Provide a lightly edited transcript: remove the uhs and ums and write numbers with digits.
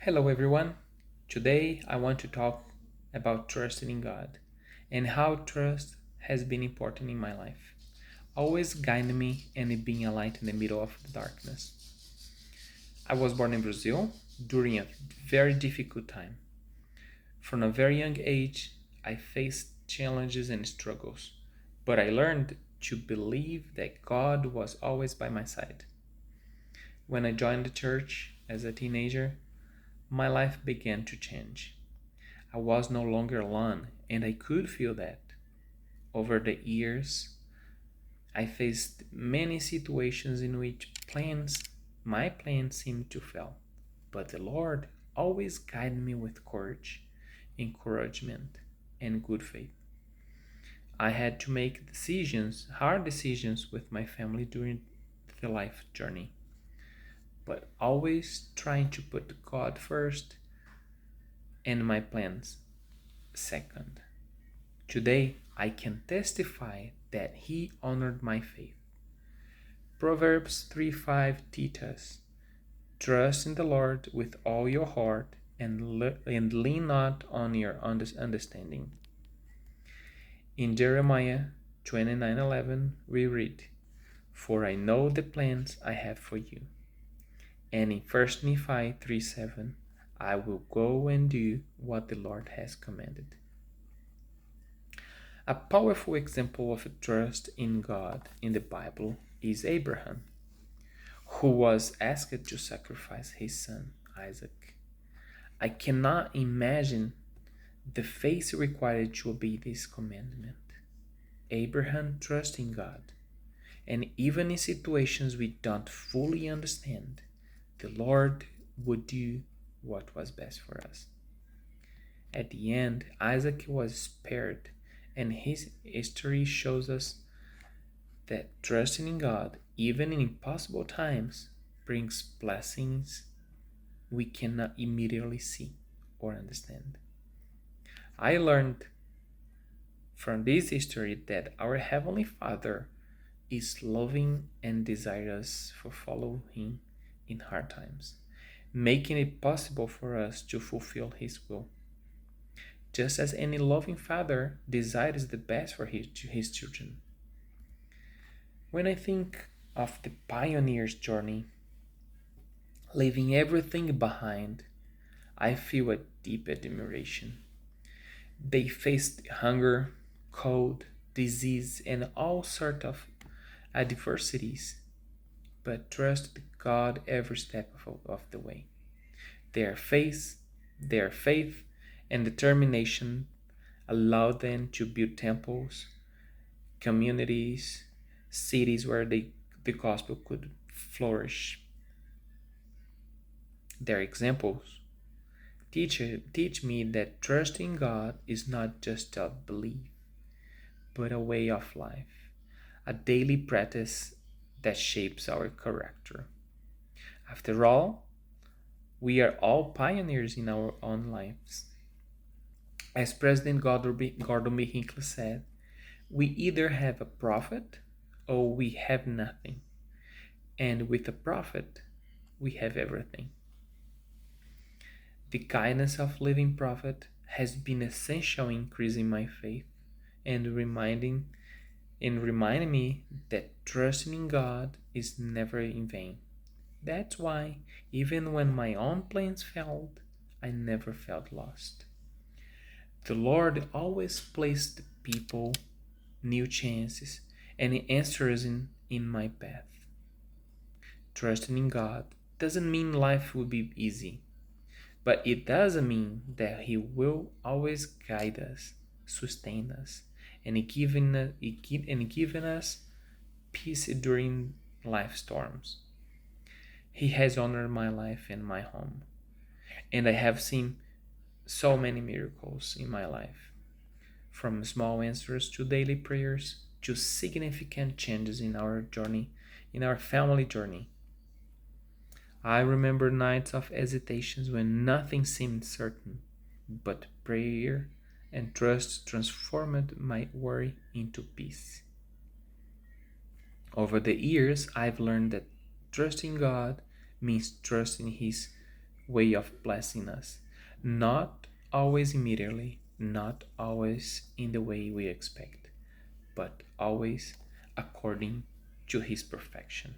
Hello, everyone. Today I want to talk about trusting in God and how trust has been important in my life, always guiding me and being a light in the middle of the darkness. I was born in Brazil during a very difficult time. From a very young age, I faced challenges and struggles, but I learned to believe that God was always by my side. When I joined the church as a teenager, my life began to change. I was no longer alone, and I could feel that. Over the years, I faced many situations in which my plans seemed to fail. But the Lord always guided me with courage, encouragement, and good faith. I had to make hard decisions with my family during the life journey, but always trying to put God first and my plans second. Today, I can testify that He honored my faith. Proverbs 3:5 teaches us, trust in the Lord with all your heart and lean not on your understanding. In Jeremiah 29:11 we read, for I know the plans I have for you. And in 1 Nephi 3:7, I will go and do what the Lord has commanded. A powerful example of trust in God in the Bible is Abraham, who was asked to sacrifice his son Isaac. I cannot imagine the faith required to obey this commandment. Abraham trusted in God, and even in situations we don't fully understand, the Lord would do what was best for us. At the end, Isaac was spared, and his history shows us that trusting in God, even in impossible times, brings blessings we cannot immediately see or understand. I learned from this history that our Heavenly Father is loving and desires for follow Him in hard times, making it possible for us to fulfill His will. Just as any loving father desires the best for his children. When I think of the pioneer's journey, leaving everything behind, I feel a deep admiration. They faced hunger, cold, disease, and all sorts of adversities, but trusted God every step of the way. Their faith, their faith and determination allowed them to build temples, communities, cities where the gospel could flourish. Their examples teach me that trusting God is not just a belief, but a way of life, a daily practice that shapes our character. After all, we are all pioneers in our own lives. As President Gordon B. Hinckley said, we either have a prophet or we have nothing. And with a prophet, we have everything. The guidance of living prophet has been essential in increasing my faith and reminding me that trusting in God is never in vain. That's why, even when my own plans failed, I never felt lost. The Lord always placed people, new chances, and answers in my path. Trusting in God doesn't mean life will be easy, but it doesn't mean that He will always guide us, sustain us, and giving us peace during life storms. He has honored my life and my home, and I have seen so many miracles in my life, from small answers to daily prayers to significant changes in our journey, in our family journey. I remember nights of hesitations when nothing seemed certain, but prayer and trust transformed my worry into peace. Over the years, I've learned that trusting God means trusting His way of blessing us. Not always immediately, not always in the way we expect, but always according to His perfection.